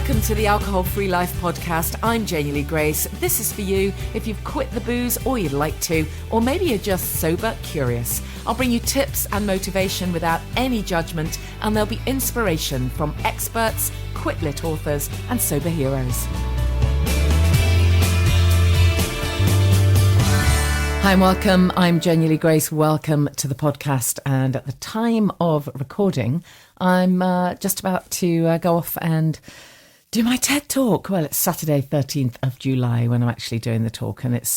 Welcome to the Alcohol Free Life podcast. I'm Janey Lee Grace. This is for you if you've quit the booze or you'd like to, or maybe you're just sober curious. I'll bring you tips and motivation without any judgment, and there'll be inspiration from experts, quit-lit authors, and sober heroes. Hi and welcome. I'm Janey Lee Grace. Welcome to the podcast. And at the time of recording, I'm just about to go off and do my TED Talk. Well, it's Saturday, 13th of July when I'm actually doing the talk, and it's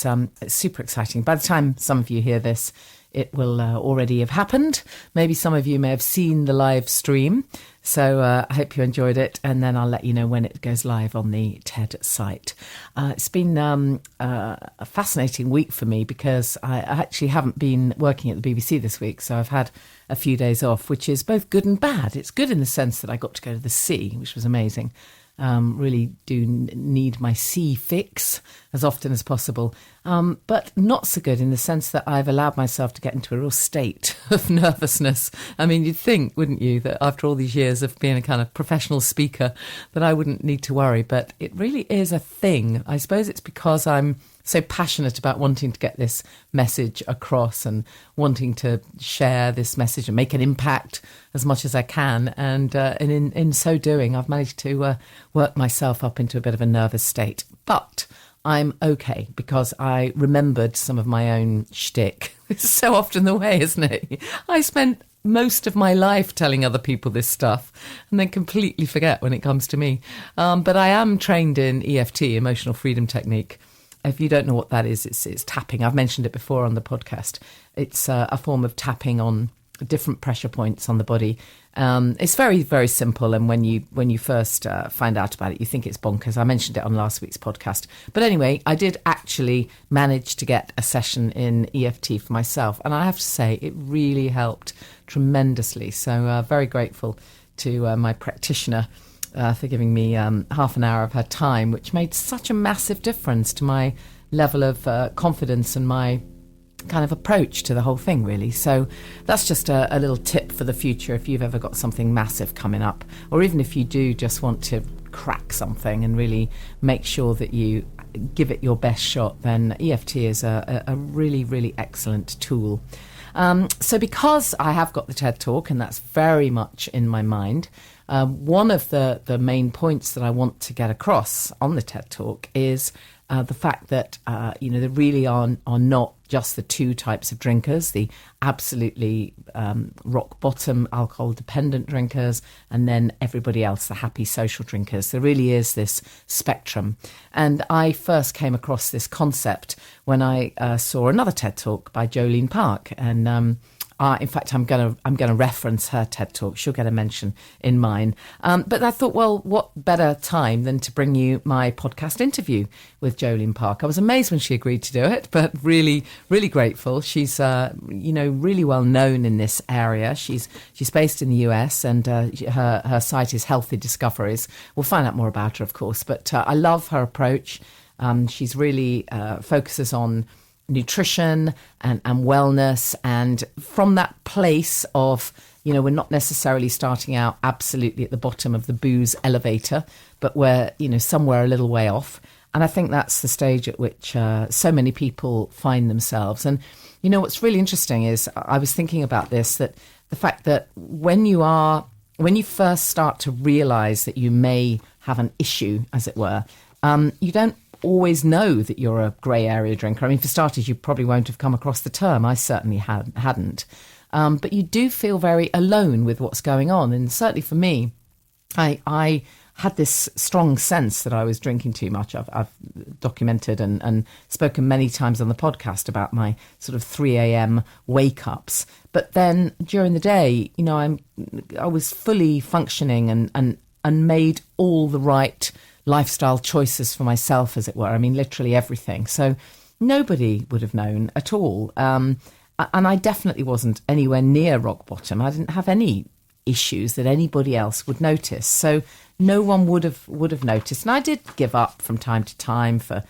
super exciting. By the time some of you hear this, it will already have happened. Maybe some of you may have seen the live stream. So I hope you enjoyed it, and then I'll let you know when it goes live on the TED site. It's been a fascinating week for me because I actually haven't been working at the BBC this week, so I've had a few days off, which is both good and bad. It's good in the sense that I got to go to the sea, which was amazing. Really do need my sea fix as often as possible, but not so good in the sense that I've allowed myself to get into a real state of nervousness. I mean, you'd think, wouldn't you, that after all these years of being a kind of professional speaker that I wouldn't need to worry, but it really is a thing. I suppose it's because I'm so passionate about wanting to get this message across and wanting to share this message and make an impact as much as I can. And in so doing, I've managed to work myself up into a bit of a nervous state. But I'm okay because I remembered some of my own shtick. It's so often the way, isn't it? I spent most of my life telling other people this stuff and then completely forget when it comes to me. But I am trained in EFT, Emotional Freedom Technique. If you don't know what that is, it's tapping. I've mentioned it before on the podcast. It's a form of tapping on different pressure points on the body. It's very, very simple. And when you first find out about it, you think it's bonkers. I mentioned it on last week's podcast. But anyway, I did actually manage to get a session in EFT for myself. And I have to say, it really helped tremendously. So very grateful to my practitioner for giving me half an hour of her time, which made such a massive difference to my level of confidence and my kind of approach to the whole thing, really. So that's just a little tip for the future if you've ever got something massive coming up, or even if you do just want to crack something and really make sure that you give it your best shot, then EFT is a really, really excellent tool. So because I have got the TED Talk, and that's very much in my mind, one of the main points that I want to get across on the TED Talk is the fact that, there really are not just the two types of drinkers, the absolutely rock bottom alcohol dependent drinkers, and then everybody else, the happy social drinkers. There really is this spectrum. And I first came across this concept when I saw another TED Talk by Jolene Park. And in fact, I'm going to reference her TED Talk. She'll get a mention in mine. But I thought, well, what better time than to bring you my podcast interview with Jolene Park. I was amazed when she agreed to do it, but really, really grateful. She's, really well known in this area. She's based in the US, and her site is Healthy Discoveries. We'll find out more about her, of course. But I love her approach. She's really focuses on nutrition and wellness, and from that place of, we're not necessarily starting out absolutely at the bottom of the booze elevator, but we're, somewhere a little way off. And I think that's the stage at which so many people find themselves. And, what's really interesting is I was thinking about this, that the fact that when you first start to realize that you may have an issue, as it were, you don't always know that you're a grey area drinker. I mean, for starters, you probably won't have come across the term. I certainly hadn't. But you do feel very alone with what's going on. And certainly for me, I had this strong sense that I was drinking too much. I've documented and spoken many times on the podcast about my sort of 3 a.m. wake-ups. But then during the day, I was fully functioning and made all the right lifestyle choices for myself, as it were. I mean, literally everything. So nobody would have known at all. And I definitely wasn't anywhere near rock bottom. I didn't have any issues that anybody else would notice. So no one would have noticed. And I did give up from time to time for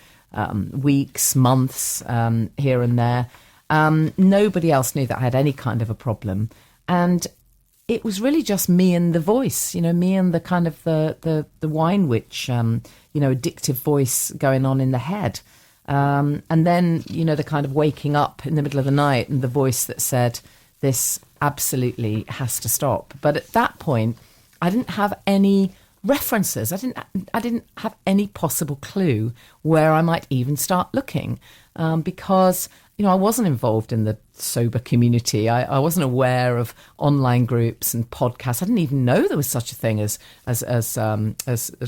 weeks, months, here and there. Nobody else knew that I had any kind of a problem. And it was really just me and the voice, me and the kind of the wine witch, addictive voice going on in the head. And then, the kind of waking up in the middle of the night and the voice that said, this absolutely has to stop. But at that point, I didn't have any references. I didn't have any possible clue where I might even start looking, because I wasn't involved in the sober community. I wasn't aware of online groups and podcasts. I didn't even know there was such a thing as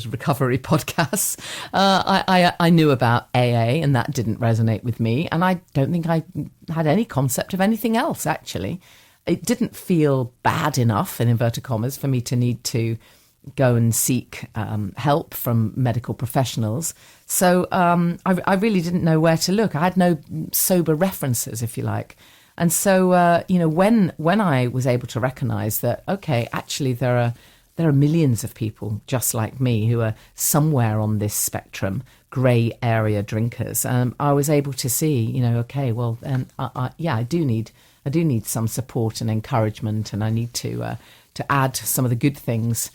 recovery podcasts. I knew about AA, and that didn't resonate with me. And I don't think I had any concept of anything else. Actually, it didn't feel bad enough, in inverted commas, for me to need to go and seek help from medical professionals. So I really didn't know where to look. I had no sober references, if you like. And so, when I was able to recognise that, okay, actually there are millions of people just like me who are somewhere on this spectrum, grey area drinkers, I was able to see, okay, well, I do need some support and encouragement, and I need to add some of the good things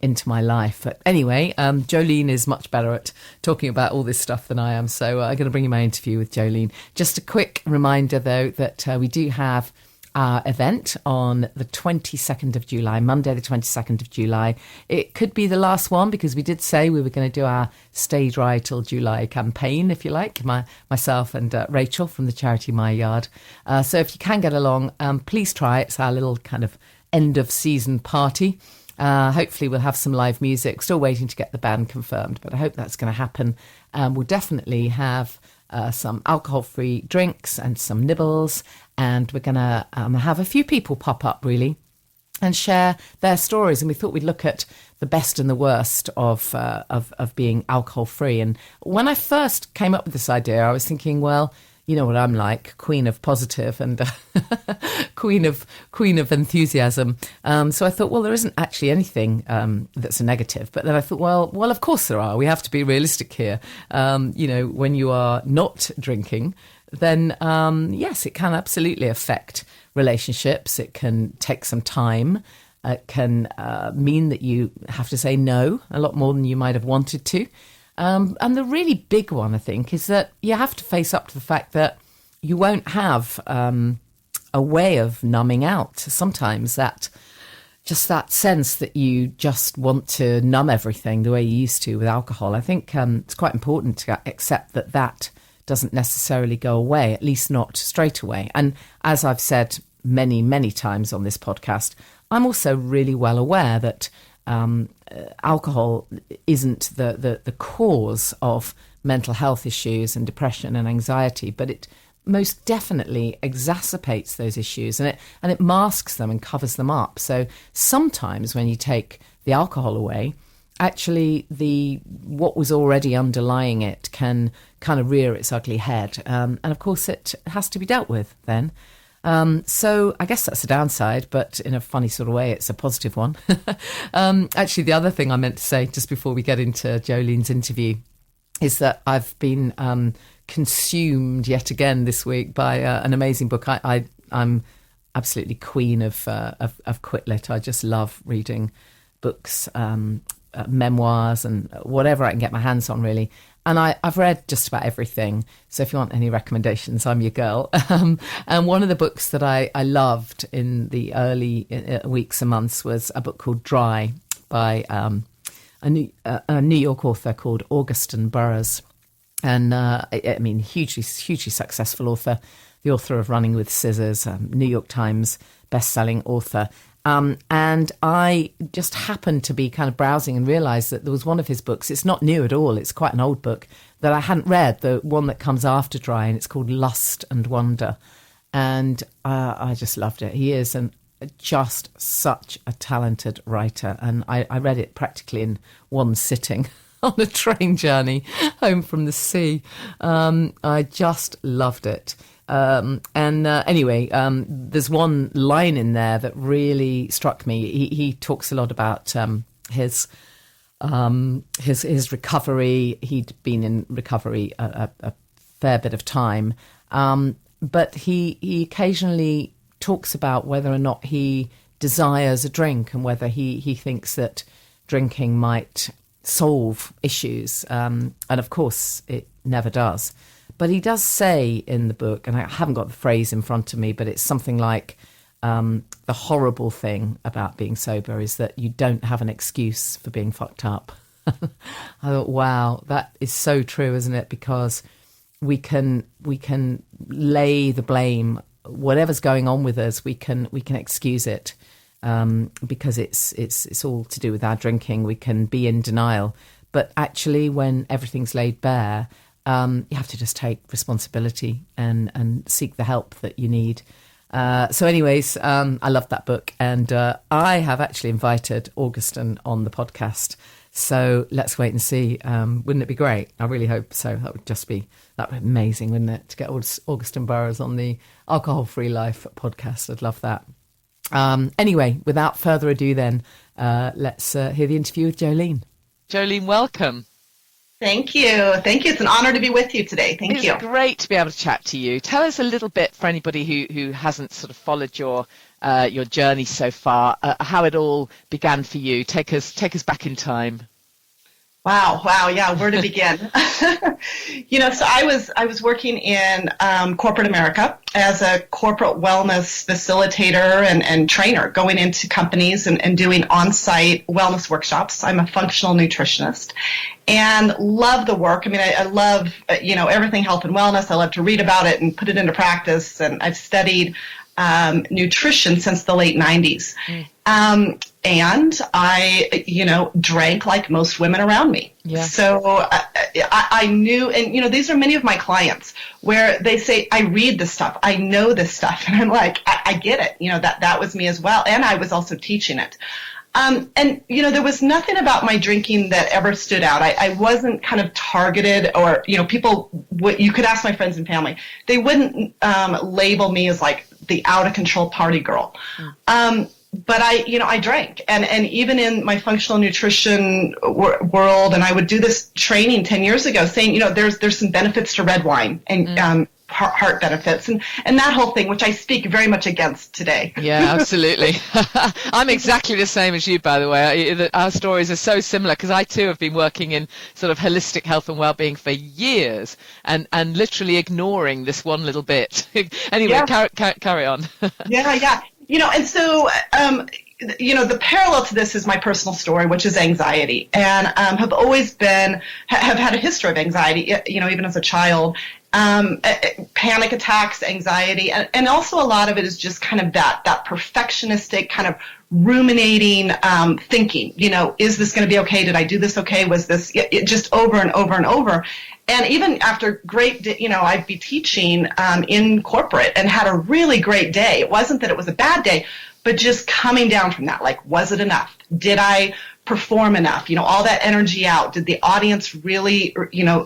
into my life. But anyway, Jolene is much better at talking about all this stuff than I am, so I'm going to bring you my interview with Jolene. Just a quick reminder, though, that we do have our event on the 22nd of July, Monday the 22nd of July. It could be the last one, because we did say we were going to do our Stay Dry Till July campaign, if you like, myself and Rachel from the charity My Yard. So if you can get along, please try. It's our little kind of end of season party. Hopefully we'll have some live music. Still waiting to get the band confirmed, but I hope that's going to happen. We'll definitely have some alcohol-free drinks and some nibbles, and we're going to have a few people pop up, really, and share their stories. And we thought we'd look at the best and the worst of being alcohol-free. And when I first came up with this idea, I was thinking, well, you know what I'm like, queen of positive and queen of enthusiasm. So I thought, well, there isn't actually anything that's a negative. But then I thought, well, of course there are. We have to be realistic here. When you are not drinking, then yes, it can absolutely affect relationships. It can take some time. It can mean that you have to say no a lot more than you might have wanted to. And the really big one, I think, is that you have to face up to the fact that you won't have a way of numbing out. Sometimes that sense that you just want to numb everything the way you used to with alcohol. I think it's quite important to accept that doesn't necessarily go away, at least not straight away. And as I've said many, many times on this podcast, I'm also really well aware that alcohol isn't the cause of mental health issues and depression and anxiety, but it most definitely exacerbates those issues, and it masks them and covers them up. So sometimes when you take the alcohol away, actually what was already underlying it can kind of rear its ugly head, and of course it has to be dealt with then. So I guess that's a downside, but in a funny sort of way, it's a positive one. Actually, the other thing I meant to say just before we get into Jolene's interview is that I've been consumed yet again this week by an amazing book. I'm absolutely queen of Quitlet. I just love reading books, memoirs and whatever I can get my hands on, really. And I've read just about everything. So if you want any recommendations, I'm your girl. And one of the books that I loved in the early weeks and months was a book called Dry by a New York author called Augustin Burroughs. And hugely successful author, the author of Running with Scissors, New York Times best-selling author. And I just happened to be kind of browsing and realised that there was one of his books. It's not new at all. It's quite an old book that I hadn't read, the one that comes after Dry, and it's called Lust and Wonder. And I just loved it. He is just such a talented writer. And I read it practically in one sitting on a train journey home from the sea. I just loved it. Anyway, there's one line in there that really struck me. He talks a lot about his recovery. He'd been in recovery a fair bit of time, but he occasionally talks about whether or not he desires a drink and whether he thinks that drinking might solve issues. And of course, it never does. But he does say in the book, and I haven't got the phrase in front of me, but it's something like the horrible thing about being sober is that you don't have an excuse for being fucked up. I thought, wow, that is so true, isn't it? Because we can lay the blame, whatever's going on with us, we can excuse it because it's all to do with our drinking. We can be in denial, but actually, when everything's laid bare, you have to just take responsibility and seek the help that you need. So anyways, I loved that book, and I have actually invited Augustin on the podcast. So let's wait and see. Wouldn't it be great? I really hope so. That would be amazing, wouldn't it? To get Augustin Burroughs on the Alcohol Free Life podcast. I'd love that. Anyway, without further ado then, let's hear the interview with Jolene. Jolene, welcome. Thank you. It's an honor to be with you today. Thank you. It's great to be able to chat to you. Tell us a little bit, for anybody who hasn't sort of followed your journey so far, how it all began for you. Take us back in time. Wow. Yeah, where to begin? So I was working in corporate America as a corporate wellness facilitator and trainer, going into companies and doing on-site wellness workshops. I'm a functional nutritionist and love the work. I mean, I love, everything health and wellness. I love to read about it and put it into practice. And I've studied nutrition since the late 90s. And I, drank like most women around me. Yeah. So I knew, and, these are many of my clients where they say, I read this stuff, I know this stuff. And I'm like, I get it. That was me as well. And I was also teaching it. And there was nothing about my drinking that ever stood out. I wasn't kind of targeted or, people, you could ask my friends and family, they wouldn't label me as like the out of control party girl. But I drank, and even in my functional nutrition world, and I would do this training 10 years ago saying, there's some benefits to red wine and heart benefits and that whole thing, which I speak very much against today. Yeah, absolutely. I'm exactly the same as you, by the way. Our stories are so similar because I too have been working in sort of holistic health and well-being for years and literally ignoring this one little bit. Anyway, yeah. Carry on. Yeah. And so, the parallel to this is my personal story, which is anxiety, and have always have had a history of anxiety, even as a child, panic attacks, anxiety, and also a lot of it is just kind of that perfectionistic kind of ruminating thinking, is this going to be okay? Did I do this okay? Was this just over and over and over? And even after I'd be teaching in corporate and had a really great day. It wasn't that it was a bad day, but just coming down from that, like, was it enough? Did I perform enough? All that energy out. Did the audience really,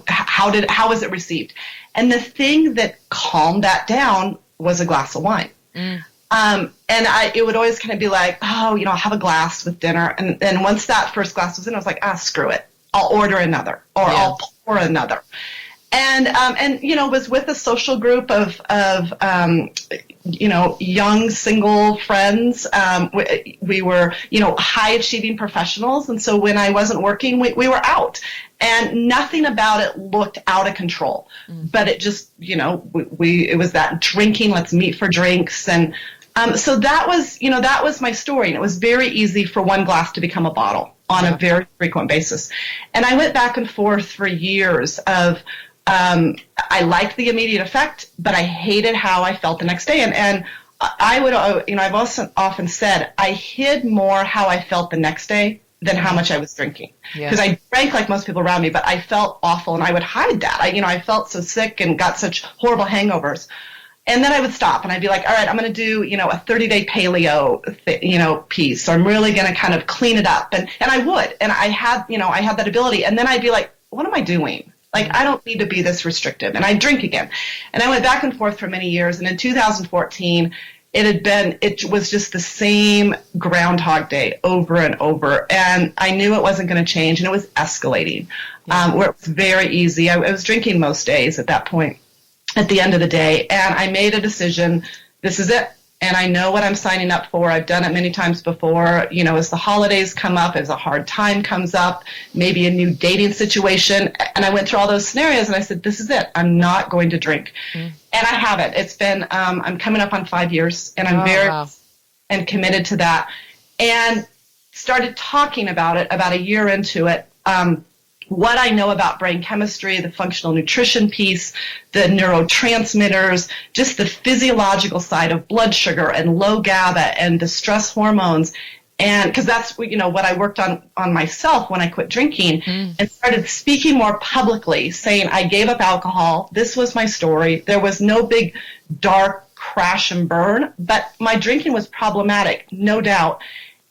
how was it received? And the thing that calmed that down was a glass of wine. And it would always kind of be like, I'll have a glass with dinner. And then once that first glass was in, I was like, screw it. I'll order another, or I'll pour another. And was with a social group of young single friends. We were, high achieving professionals. And so when I wasn't working, we were out, and nothing about it looked out of control, but it just, it was that drinking, let's meet for drinks. And, so that was my story. And it was very easy for one glass to become a bottle on a very frequent basis. And I went back and forth for years of, I liked the immediate effect, but I hated how I felt the next day. And I would, I've also often said I hid more how I felt the next day than how much I was drinking. Because I drank like most people around me, but I felt awful and I would hide that. I felt so sick and got such horrible hangovers. And then I would stop and I'd be like, all right, I'm going to do, a 30-day paleo, piece. So I'm really going to kind of clean it up. And I would. And I had that ability. And then I'd be like, what am I doing? Like, I don't need to be this restrictive. And I'd drink again. And I went back and forth for many years. And in 2014, it was just the same Groundhog Day over and over. And I knew it wasn't going to change. And it was escalating, where it was very easy. I was drinking most days at that point, at the end of the day. And I made a decision. This is it. and I know what I'm signing up for. I've done it many times before. As the holidays come up, as a hard time comes up, maybe a new dating situation. And I went through all those scenarios and I said, this is it. I'm not going to drink. And I haven't. It's been, I'm coming up on 5 years, and I'm and committed to that. And started talking about it about a year into it. What I know about brain chemistry, the functional nutrition piece, the neurotransmitters, just the physiological side of blood sugar and low GABA and the stress hormones. And because that's, what I worked on myself when I quit drinking and started speaking more publicly, saying I gave up alcohol. This was my story. There was no big dark crash and burn, but my drinking was problematic, no doubt.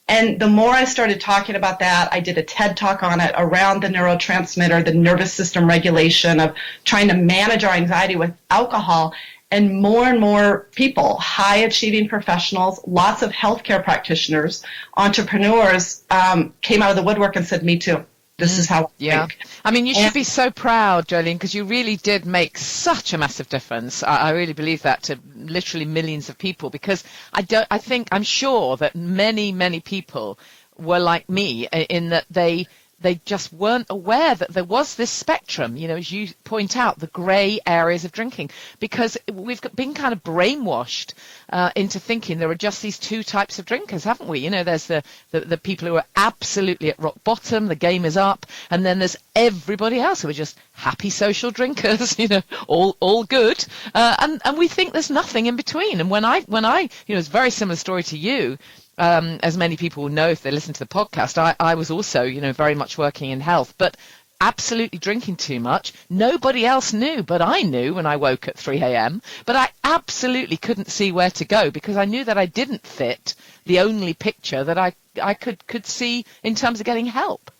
And the more I started talking about that, I did a TED Talk on it around the neurotransmitter, the nervous system regulation of trying to manage our anxiety with alcohol. And more people, high-achieving professionals, lots of healthcare practitioners, entrepreneurs came out of the woodwork and said, me too. This is how I think. I mean, you should be so proud, Jolene, because you really did make such a massive difference. I really believe that, to literally millions of people, because I'm sure that many people were like me in that they just weren't aware that there was this spectrum, as you point out, the grey areas of drinking, because we've been kind of brainwashed into thinking there are just these two types of drinkers, haven't we? There's the people who are absolutely at rock bottom, the game is up, and then there's everybody else who are just happy social drinkers, all good, and we think there's nothing in between. And when I it's a very similar story to you. As many people will know if they listen to the podcast, I was also, very much working in health, but absolutely drinking too much. Nobody else knew, but I knew when I woke at 3 a.m. But I absolutely couldn't see where to go, because I knew that I didn't fit the only picture that I could see in terms of getting help.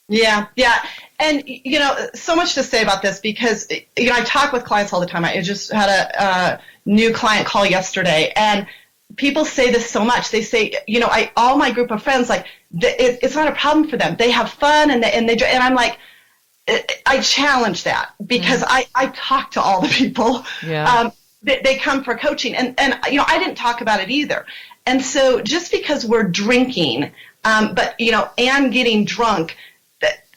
Yeah. And, so much to say about this, because, I talk with clients all the time. I just had a new client call yesterday, and people say this so much. They say, all my group of friends, like, it's not a problem for them. They have fun and I'm like, I challenge that, because I talk to all the people. Yeah. They come for coaching, and I didn't talk about it either. And so just because we're drinking, but and getting drunk,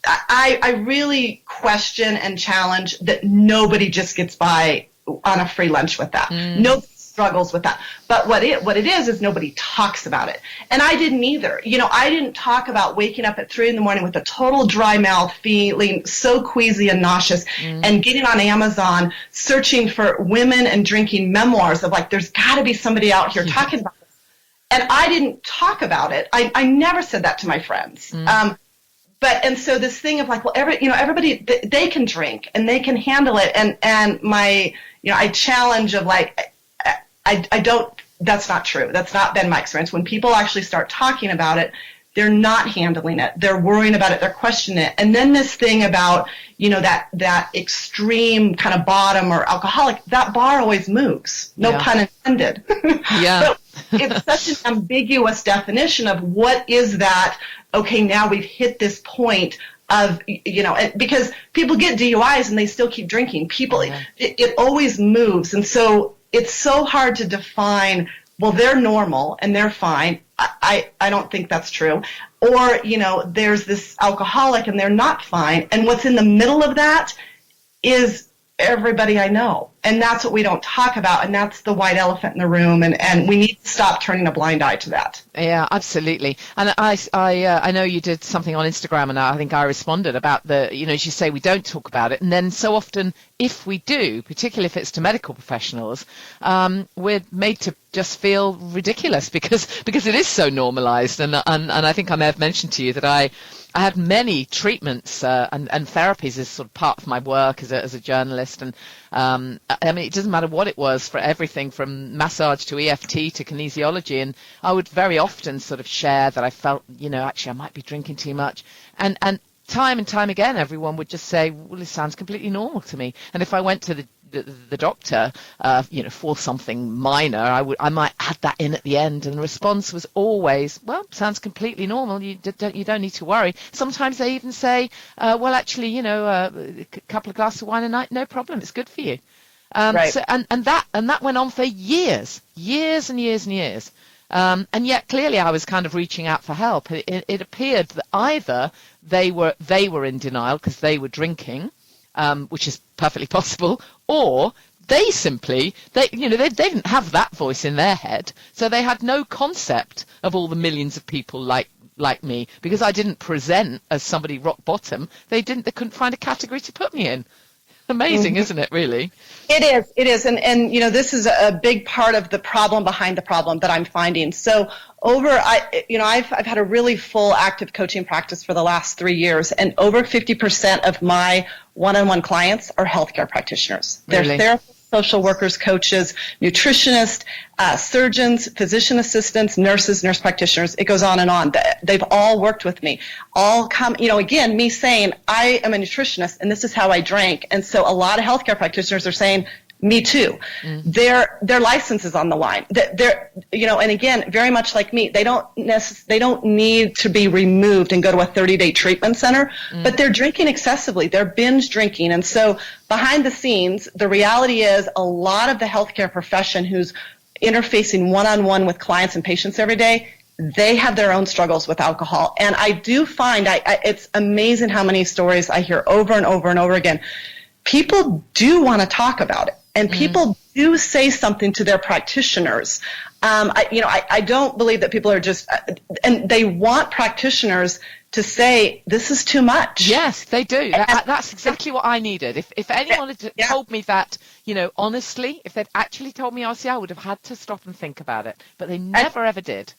I really question and challenge that nobody just gets by on a free lunch with that. Nobody struggles with that. But what it is nobody talks about it. And I didn't either. I didn't talk about waking up at 3 a.m. with a total dry mouth, feeling so queasy and nauseous, and getting on Amazon, searching for women and drinking memoirs of, like, there's got to be somebody out here talking about this. And I didn't talk about it. I never said that to my friends. And so this thing of, like, well, everybody, they can drink and they can handle it. And my, I challenge of, like, I don't, that's not true. That's not been my experience. When people actually start talking about it, they're not handling it. They're worrying about it. They're questioning it. And then this thing about, that extreme kind of bottom or alcoholic, that bar always moves. No pun intended. Yeah. It's such an ambiguous definition of what is that. Okay, now we've hit this point of, because people get DUIs and they still keep drinking. It always moves. And so it's so hard to define, well, they're normal and they're fine. I don't think that's true. Or, there's this alcoholic and they're not fine. And what's in the middle of that is everybody I know. And that's what we don't talk about. And that's the white elephant in the room. And we need to stop turning a blind eye to that. Yeah, absolutely. And I know you did something on Instagram, and I think I responded about as you say, we don't talk about it. And then so often, if we do, particularly if it's to medical professionals, we're made to just feel ridiculous because it is so normalized. And I think I may have mentioned to you that I had many treatments and therapies as sort of part of my work as a journalist. And I mean, it doesn't matter what it was, for everything from massage to EFT to kinesiology. And I would very often sort of share that I felt, actually I might be drinking too much. And time again, everyone would just say, well, this sounds completely normal to me. And if I went to the doctor, for something minor, I might add that in at the end, and the response was always, well, sounds completely normal. You don't need to worry. Sometimes they even say, well, actually, a couple of glasses of wine a night, no problem. It's good for you. Right. So, and that went on for years and years and years. And yet clearly I was kind of reaching out for help. It appeared that either they were in denial because they were drinking, which is perfectly possible, or they simply, they didn't have that voice in their head, so they had no concept of all the millions of people like me, because I didn't present as somebody rock bottom. They couldn't find a category to put me in. Amazing, isn't it, really? It is. And this is a big part of the problem behind the problem that I'm finding. So I've had a really full active coaching practice for the last 3 years, and over 50% of my one-on-one clients are healthcare practitioners. Really? They're therapists, social workers, coaches, nutritionists, surgeons, physician assistants, nurses, nurse practitioners. It goes on and on. They've all worked with me. All come, again, me saying, I am a nutritionist and this is how I drank. And so a lot of healthcare practitioners are saying, me too. Their license is on the line. And again, very much like me, they don't need to be removed and go to a 30-day treatment center, but they're drinking excessively. They're binge drinking. And so behind the scenes, the reality is a lot of the healthcare profession who's interfacing one-on-one with clients and patients every day, they have their own struggles with alcohol. And I do find it's amazing how many stories I hear over and over and over again. People do want to talk about it. And people do say something to their practitioners. I don't believe that people are just, and they want practitioners to say, this is too much. Yes, they do. That's exactly what I needed. If anyone had told me that, honestly, if they'd actually told me RCI, I would have had to stop and think about it. But they never, ever did.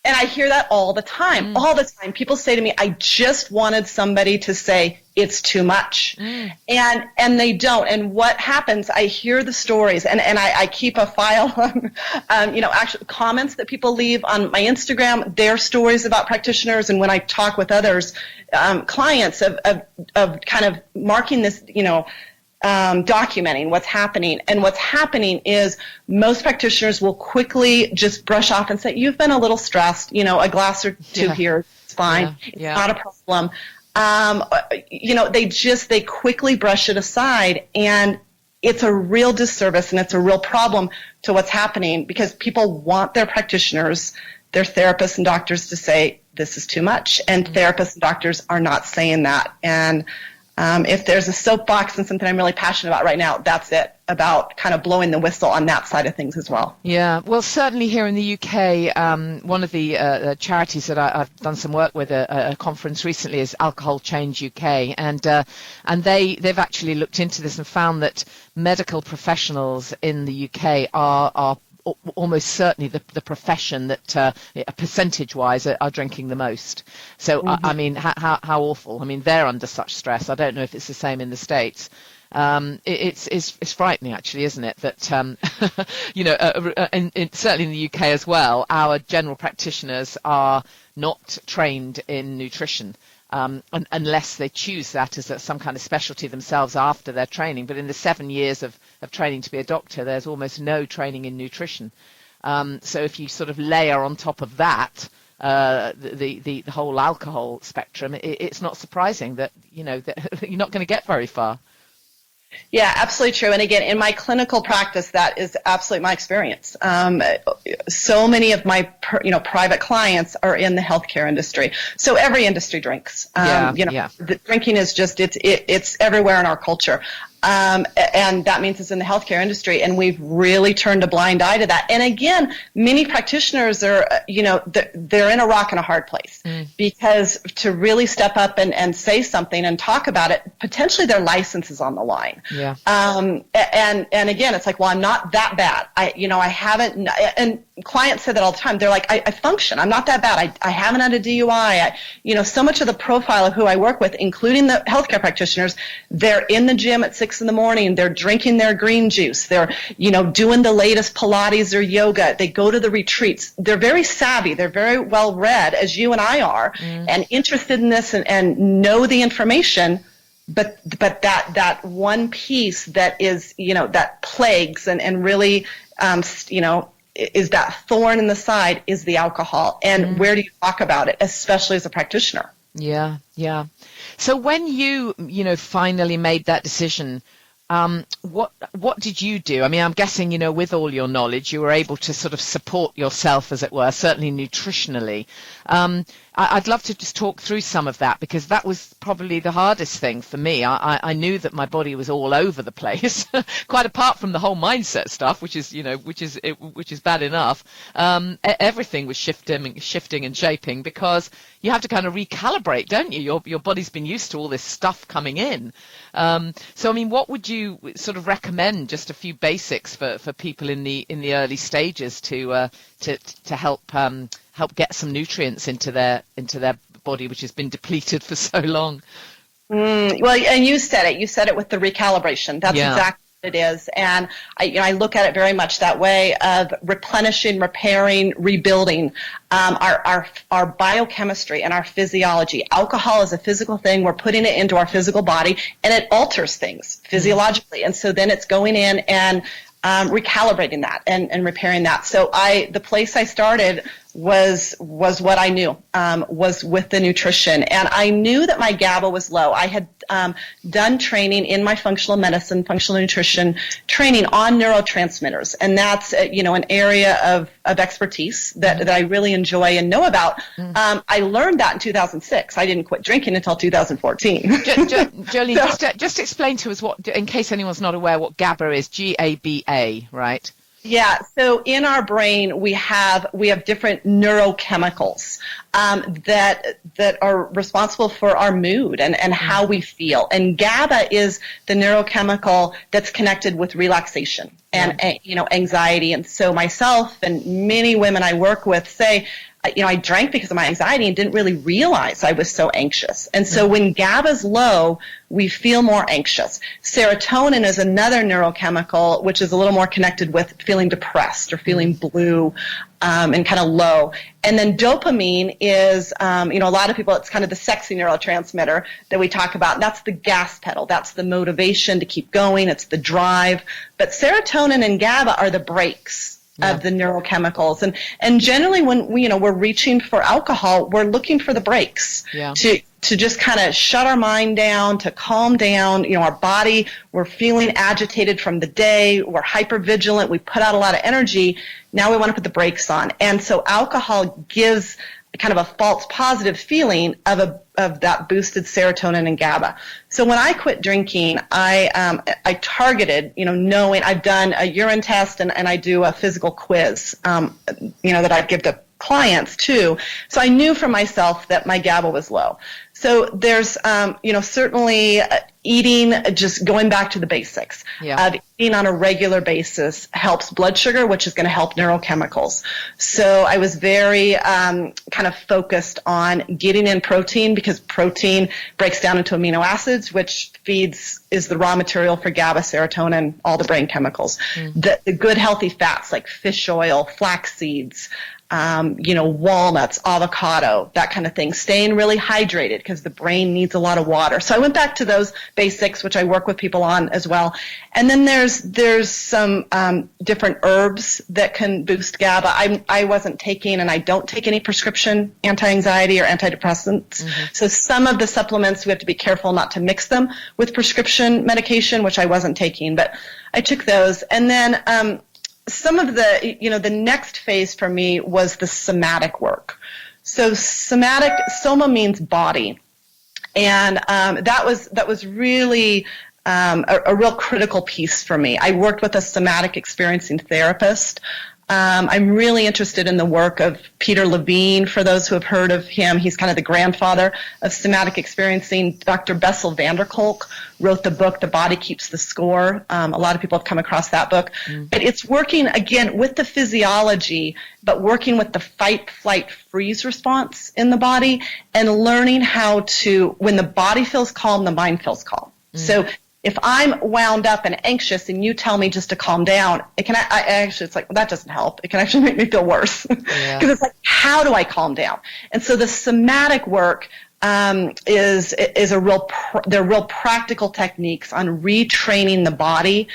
And I hear that all the time, all the time. People say to me, I just wanted somebody to say it's too much. And they don't. And what happens, I hear the stories, and I keep a file on, actually comments that people leave on my Instagram, their stories about practitioners. And when I talk with others, clients of kind of marking this, documenting what's happening. And what's happening is most practitioners will quickly just brush off and say, you've been a little stressed, a glass or two here, it's fine, it's not a problem. They quickly brush it aside, and it's a real disservice and it's a real problem to what's happening, because people want their practitioners, their therapists and doctors to say, this is too much. And therapists and doctors are not saying that. And if there's a soapbox and something I'm really passionate about right now, that's it, about kind of blowing the whistle on that side of things as well. Yeah, well, certainly here in the UK, one of the charities that I've done some work with, a conference recently, is Alcohol Change UK, and they've actually looked into this and found that medical professionals in the UK are almost certainly the profession that percentage-wise are drinking the most. So, I mean, how awful. I mean, they're under such stress. I don't know if it's the same in the States. It's frightening, actually, isn't it? That, certainly in the UK as well, our general practitioners are not trained in nutrition. Unless they choose that as some kind of specialty themselves after their training. But in the 7 years of training to be a doctor, there's almost no training in nutrition. So if you sort of layer on top of that the whole alcohol spectrum, it's not surprising that, that you're not going to get very far. Yeah, absolutely true. And again, in my clinical practice, that is absolutely my experience. So many of my, private clients are in the healthcare industry. So every industry drinks. The drinking is just, it's everywhere in our culture. And that means it's in the healthcare industry, and we've really turned a blind eye to that. And again, many practitioners are, they're in a rock and a hard place, because to really step up and say something and talk about it, potentially their license is on the line. Yeah. And again, it's like, well, I'm not that bad. I haven't, and clients say that all the time. They're like, I function. I'm not that bad. I haven't had a DUI. So much of the profile of who I work with, including the healthcare practitioners, they're in the gym at 6 a.m. They're drinking their green juice. They're, doing the latest Pilates or yoga. They go to the retreats. They're very savvy. They're very well read, as you and I are, and interested in this and know the information. But that one piece that is, that plagues and really, is that thorn in the side is the alcohol. And where do you talk about it, especially as a practitioner? Yeah. So when you finally made that decision, what did you do? I mean, I'm guessing, with all your knowledge, you were able to sort of support yourself, as it were, certainly nutritionally. I'd love to just talk through some of that, because that was probably the hardest thing for me. I knew that my body was all over the place, quite apart from the whole mindset stuff, which is bad enough. Everything was shifting and shaping, because you have to kind of recalibrate, don't you? Your body's been used to all this stuff coming in. So, I mean, what would you sort of recommend? Just a few basics for people in the early stages to help get some nutrients into their body, which has been depleted for so long. Well, and you said it with the recalibration. That's exactly what it is. And I look at it very much that way, of replenishing, repairing, rebuilding our biochemistry and our physiology. Alcohol is a physical thing. We're putting it into our physical body, and it alters things physiologically. And so then it's going in and recalibrating that and repairing that. So the place I started was what I knew, was with the nutrition. And I knew that my GABA was low. I had done training in my functional medicine, functional nutrition training on neurotransmitters. And that's, an area of expertise that I really enjoy and know about. I learned that in 2006. I didn't quit drinking until 2014. Jolene, just explain to us in case anyone's not aware, what GABA is. GABA, right? Yeah, so in our brain we have different neurochemicals that are responsible for our mood and how we feel. And GABA is the neurochemical that's connected with relaxation and anxiety. And so myself and many women I work with say, I drank because of my anxiety and didn't really realize I was so anxious. And so when GABA's low, we feel more anxious. Serotonin is another neurochemical, which is a little more connected with feeling depressed or feeling blue and kind of low. And then dopamine is, a lot of people, it's kind of the sexy neurotransmitter that we talk about. That's the gas pedal. That's the motivation to keep going. It's the drive. But serotonin and GABA are the brakes of the neurochemicals. And generally when we're reaching for alcohol, we're looking for the brakes to just kind of shut our mind down, to calm down, our body, we're feeling agitated from the day, we're hypervigilant, we put out a lot of energy, now we want to put the brakes on. And so alcohol gives kind of a false positive feeling of that boosted serotonin and GABA. So when I quit drinking, I targeted, knowing I've done a urine test and I do a physical quiz, that I give to clients too. So I knew for myself that my GABA was low. So there's, certainly eating, just going back to the basics of eating on a regular basis helps blood sugar, which is going to help neurochemicals. So I was very kind of focused on getting in protein, because protein breaks down into amino acids, which is the raw material for GABA, serotonin, all the brain chemicals. The good healthy fats like fish oil, flax seeds, walnuts, avocado, that kind of thing. Staying really hydrated, because the brain needs a lot of water. So I went back to those basics, which I work with people on as well. And then there's some different herbs that can boost GABA. I wasn't taking, and I don't take any prescription anti-anxiety or antidepressants. So some of the supplements, we have to be careful not to mix them with prescription medication, which I wasn't taking, but I took those. And then some of the next phase for me was the somatic work. So soma means body. And that was really a real critical piece for me. I worked with a somatic experiencing therapist. I'm really interested in the work of Peter Levine, for those who have heard of him. He's kind of the grandfather of somatic experiencing. Dr. Bessel van der Kolk wrote the book, The Body Keeps the Score. A lot of people have come across that book. But it's working, again, with the physiology, but working with the fight, flight, freeze response in the body, and learning how to, when the body feels calm, the mind feels calm. So if I'm wound up and anxious and you tell me just to calm down, it's like, well, that doesn't help. It can actually make me feel worse. Because it's like, how do I calm down? And so the somatic work is they're real practical techniques on retraining the body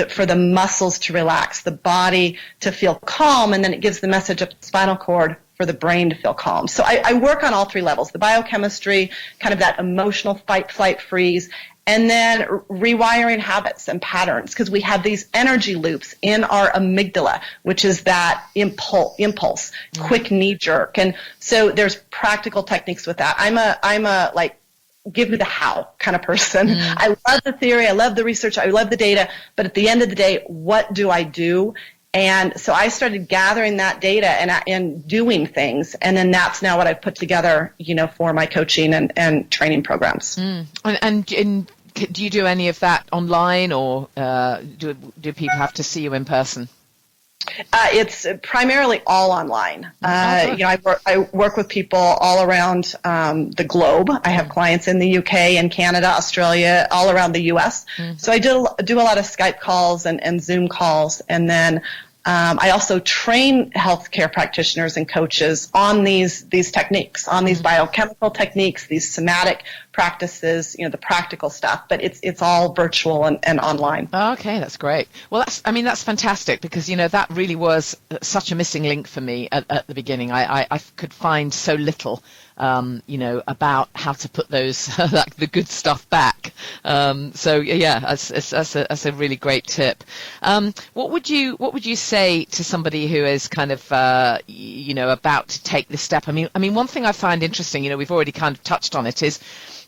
for the muscles to relax, the body to feel calm, and then it gives the message up the spinal cord for the brain to feel calm. So I work on all three levels, the biochemistry, kind of that emotional fight, flight, freeze, and then rewiring habits and patterns, because we have these energy loops in our amygdala, which is that impulse, quick knee jerk. And so there's practical techniques with that. I'm a like, give me the how kind of person. I love the theory, I love the research, I love the data, but at the end of the day, what do I do? And so I started gathering that data and doing things, and then that's now what I've put together, for my coaching and training programs. And do you do any of that online, or do people have to see you in person? It's primarily all online. I work with people all around the globe. I have clients in the UK and Canada, Australia, all around the US. So I do a lot of Skype calls and Zoom calls, and then I also train healthcare practitioners and coaches on these techniques, on these biochemical techniques, these somatic practices, the practical stuff. But it's all virtual and online. Okay, that's great. Well, that's fantastic, because that really was such a missing link for me at the beginning. I could find so little, about how to put those the good stuff back. So yeah, that's a really great tip. What would you say to somebody who is kind of about to take this step? I mean, one thing I find interesting, we've already kind of touched on it, is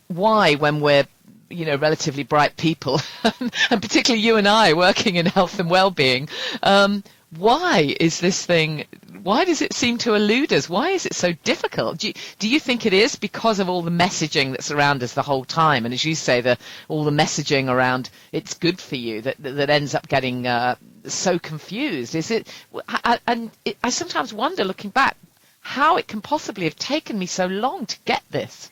why, when we're relatively bright people, and particularly you and I working in health and well-being, why is this thing? Why does it seem to elude us? Why is it so difficult? Do you think it is because of all the messaging that's around us the whole time? And as you say, all the messaging around it's good for you that ends up getting so confused? Is it? I sometimes wonder, looking back, how it can possibly have taken me so long to get this.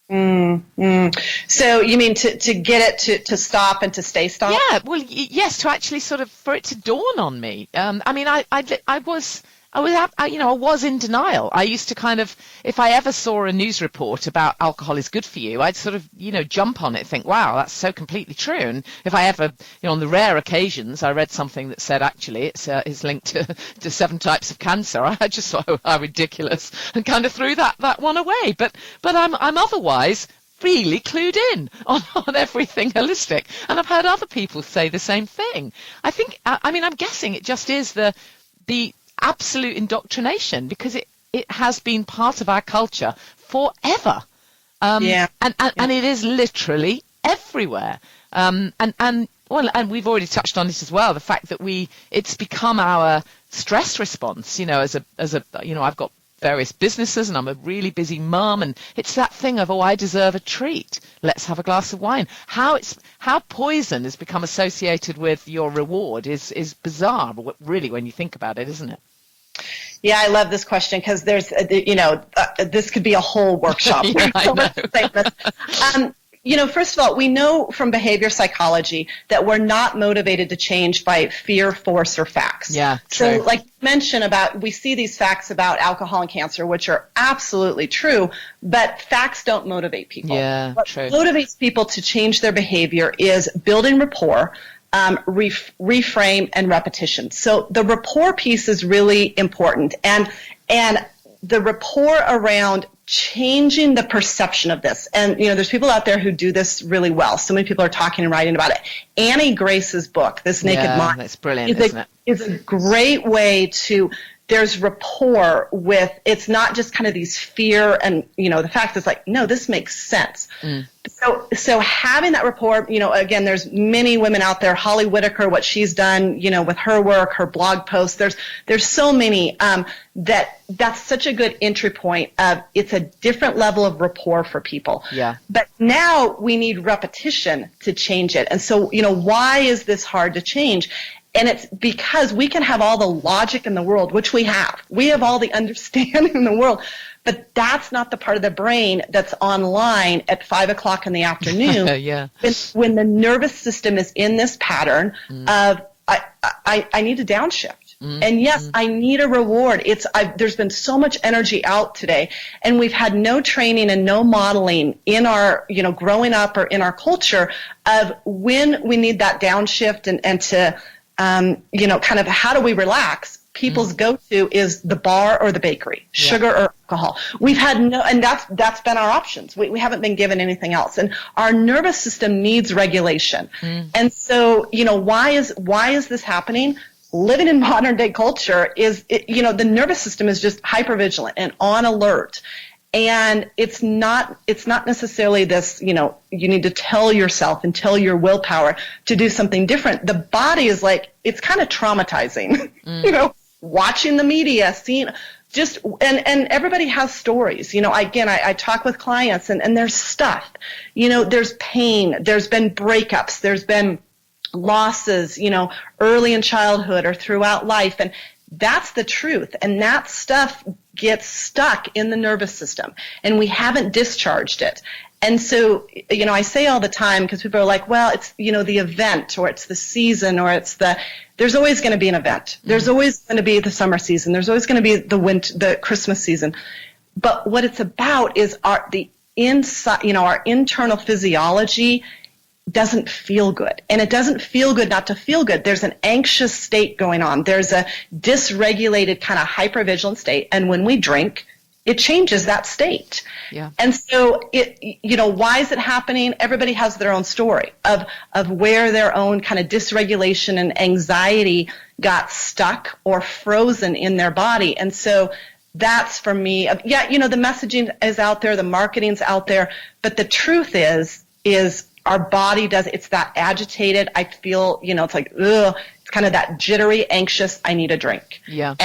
So you mean to get it to stop and to stay stopped? Yeah, well, yes, to actually sort of, for it to dawn on me. I was in denial. I used to kind of, if I ever saw a news report about alcohol is good for you, I'd sort of, jump on it and think, wow, that's so completely true. And if I ever, on the rare occasions, I read something that said, actually, it's linked to 7 types of cancer, I just thought, oh, how ridiculous, and kind of threw that one away. But I'm otherwise really clued in on everything holistic. And I've heard other people say the same thing. I think, I'm guessing it just is the absolute indoctrination, because it has been part of our culture forever. And it is literally everywhere. And we've already touched on this as well, the fact that it's become our stress response, as a I've got various businesses and I'm a really busy mum, and it's that thing of, I deserve a treat. Let's have a glass of wine. How poison has become associated with your reward is bizarre, really, when you think about it, isn't it? Yeah, I love this question, because there's, this could be a whole workshop. Yeah, I know. First of all, we know from behavior psychology that we're not motivated to change by fear, force, or facts. Yeah, true. So like you mentioned we see these facts about alcohol and cancer, which are absolutely true, but facts don't motivate people. Yeah, what true. motivates people to change their behavior is building rapport, reframe, and repetition. So the rapport piece is really important, and the rapport around changing the perception of this. And, there's people out there who do this really well. So many people are talking and writing about it. Annie Grace's book, This Naked Mind, that's brilliant, isn't it? Is a great way to, there's rapport with, it's not just kind of these fear and, the fact is like, no, this makes sense. So having that rapport, again, there's many women out there, Holly Whitaker, what she's done, with her work, her blog posts, there's so many, that's such a good entry point of, it's a different level of rapport for people. Yeah. But now we need repetition to change it. And so, why is this hard to change? And it's because we can have all the logic in the world, which we have. We have all the understanding in the world. But that's not the part of the brain that's online at 5 o'clock in the afternoon. Yeah. When the nervous system is in this pattern of, I need a downshift. And yes, I need a reward. There's been so much energy out today, and we've had no training and no modeling in our, growing up or in our culture of when we need that downshift and to, kind of how do we relax? people's go-to is the bar or the bakery, sugar or alcohol. We've had and that's been our options. We haven't been given anything else. And our nervous system needs regulation. And so, why is this happening? Living in modern day culture the nervous system is just hypervigilant and on alert. And it's not necessarily this, you need to tell yourself and tell your willpower to do something different. The body is like, it's kind of traumatizing, watching the media, seeing and everybody has stories. I talk with clients and there's stuff, there's pain, there's been breakups, there's been losses, early in childhood or throughout life. And that's the truth. And that stuff gets stuck in the nervous system and we haven't discharged it. And so, I say all the time because people are like, well, it's, the event or it's the season or there's always going to be an event. There's always going to be the summer season. There's always going to be the Christmas season. But what it's about is our internal physiology doesn't feel good. And it doesn't feel good not to feel good. There's an anxious state going on. There's a dysregulated kind of hypervigilant state. And when we drink, it changes that state. Yeah. And so why is it happening? Everybody has their own story of where their own kind of dysregulation and anxiety got stuck or frozen in their body. And so that's for me, the messaging is out there, the marketing's out there, but the truth is our body it's that agitated, I feel, it's like, ugh, it's kind of that jittery, anxious, I need a drink. Yeah.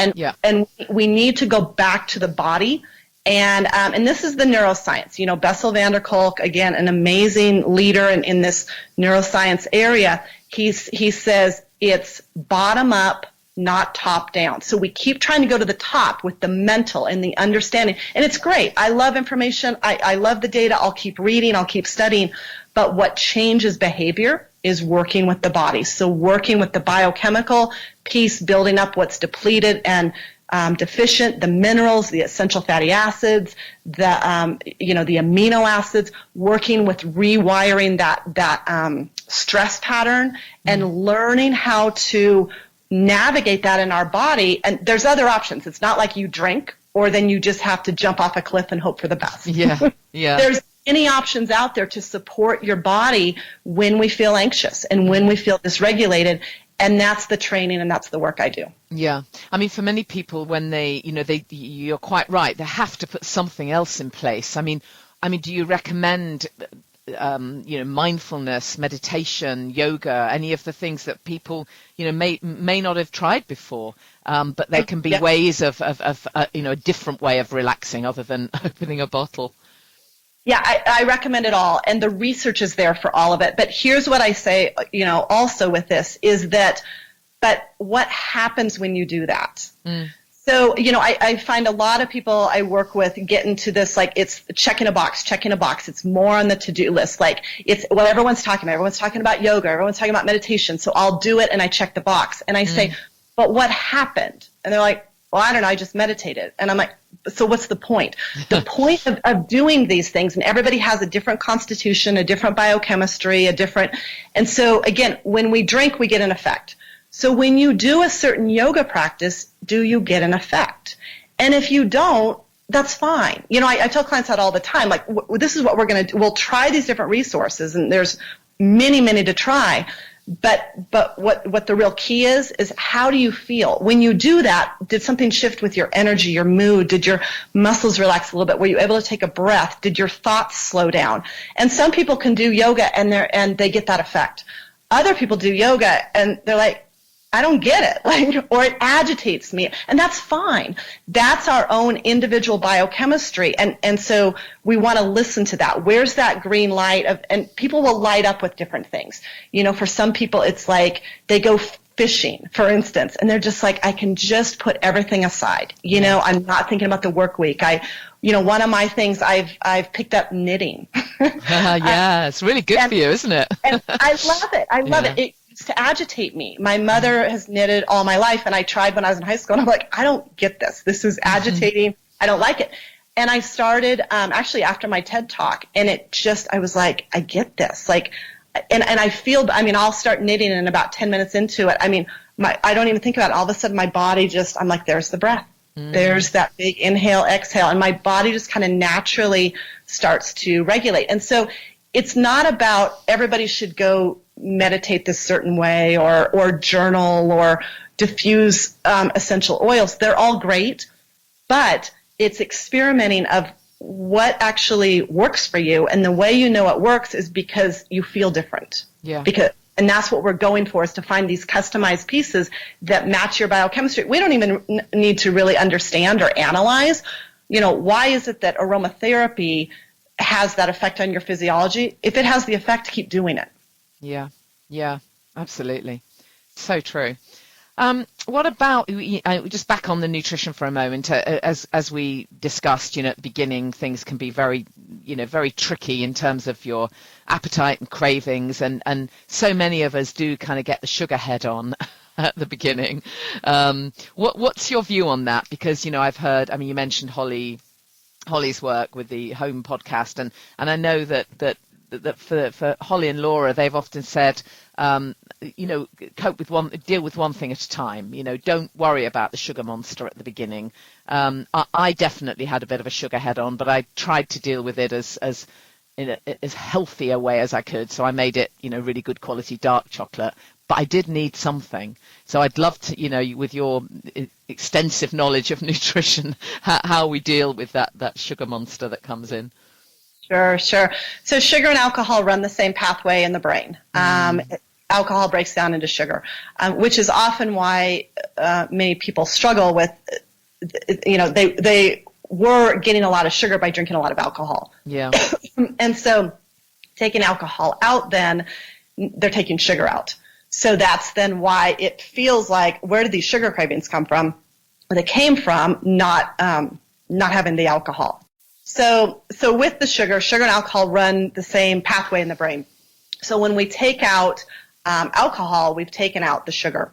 And we need to go back to the body. And this is the neuroscience. Bessel van der Kolk, again, an amazing leader in this neuroscience area. He says it's bottom up, not top down. So we keep trying to go to the top with the mental and the understanding. And it's great. I love information. I love the data. I'll keep reading. I'll keep studying. But what changes behavior is working with the body. So working with the biochemical piece, building up what's depleted and deficient, the minerals, the essential fatty acids, the amino acids, working with rewiring that stress pattern and learning how to navigate that in our body. And there's other options. It's not like you drink or then you just have to jump off a cliff and hope for the best. Yeah. There's many options out there to support your body when we feel anxious and when we feel dysregulated. And that's the training and that's the work I do. Yeah. I mean, for many people, when you're quite right, they have to put something else in place. I mean, do you recommend, mindfulness, meditation, yoga, any of the things that people, may not have tried before, but there can be ways of a different way of relaxing other than opening a bottle. Yeah, I recommend it all, and the research is there for all of it. But here's what I say, also with this is that, but what happens when you do that? So, I find a lot of people I work with get into this, like it's checking a box. It's more on the to-do list. Like it's what everyone's talking about. Everyone's talking about yoga. Everyone's talking about meditation. So I'll do it and I check the box. And I say, but what happened? And they're like, well, I don't know. I just meditated. And I'm like, so what's the point? The point of doing these things, and everybody has a different constitution, a different biochemistry, and so again, when we drink, we get an effect. So when you do a certain yoga practice, do you get an effect? And if you don't, that's fine. I tell clients that all the time, like, this is what we're going to do. We'll try these different resources, and there's many, many to try. But what the real key is how do you feel? When you do that, did something shift with your energy, your mood? Did your muscles relax a little bit? Were you able to take a breath? Did your thoughts slow down? And some people can do yoga and they get that effect. Other people do yoga and they're like, I don't get it, or it agitates me, and that's fine. That's our own individual biochemistry, and so we want to listen to that. Where's that green light and people will light up with different things. For some people, it's like they go fishing, for instance, and they're just like, I can just put everything aside. I'm not thinking about the work week. One of my things I've picked up knitting. Yeah, it's really good for you, isn't it? And I love it. I love it. It to agitate me. My mother has knitted all my life, and I tried when I was in high school, and I'm like, I don't get this. This is agitating. I don't like it. And I started actually after my TED Talk, and I was like, I get this. And I feel, I'll start knitting, and about 10 minutes into it, I don't even think about it. All of a sudden my body I'm like, there's the breath. There's that big inhale, exhale, and my body just kind of naturally starts to regulate. And so it's not about everybody should go meditate this certain way or journal or diffuse essential oils. They're all great, but it's experimenting of what actually works for you. And the way you know it works is because you feel different. Yeah. And that's what we're going for, is to find these customized pieces that match your biochemistry. We don't even need to really understand or analyze, why is it that aromatherapy has that effect on your physiology? If it has the effect, keep doing it. Yeah, absolutely. So true. What about, just back on the nutrition for a moment, as we discussed, at the beginning, things can be very, very tricky in terms of your appetite and cravings, and so many of us do kind of get the sugar head on at the beginning. What's your view on that? Because, I've heard, you mentioned Holly's work with the home podcast, and I know that for Holly and Laura, they've often said, deal with one thing at a time. Don't worry about the sugar monster at the beginning. I definitely had a bit of a sugar head on, but I tried to deal with it as healthy a way as I could. So I made it, really good quality dark chocolate. But I did need something. So I'd love to, with your extensive knowledge of nutrition, how we deal with that sugar monster that comes in. Sure. So sugar and alcohol run the same pathway in the brain. Alcohol breaks down into sugar, which is often why many people struggle with, they were getting a lot of sugar by drinking a lot of alcohol. Yeah. And so taking alcohol out, then they're taking sugar out. So that's then why it feels like, where did these sugar cravings come from? They came from not having the alcohol. So with the sugar and alcohol run the same pathway in the brain. So when we take out alcohol, we've taken out the sugar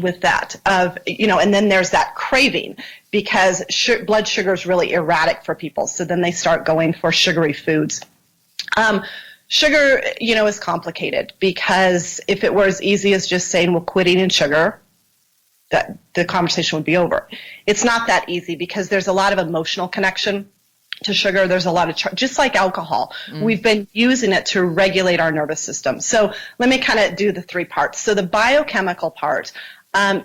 with that and then there's that craving, because blood sugar is really erratic for people. So then they start going for sugary foods. Sugar, is complicated, because if it were as easy as just saying, well, quit eating sugar, that the conversation would be over. It's not that easy, because there's a lot of emotional connection to sugar. There's a lot of just like alcohol. We've been using it to regulate our nervous system. So let me kind of do the three parts. So the biochemical part, one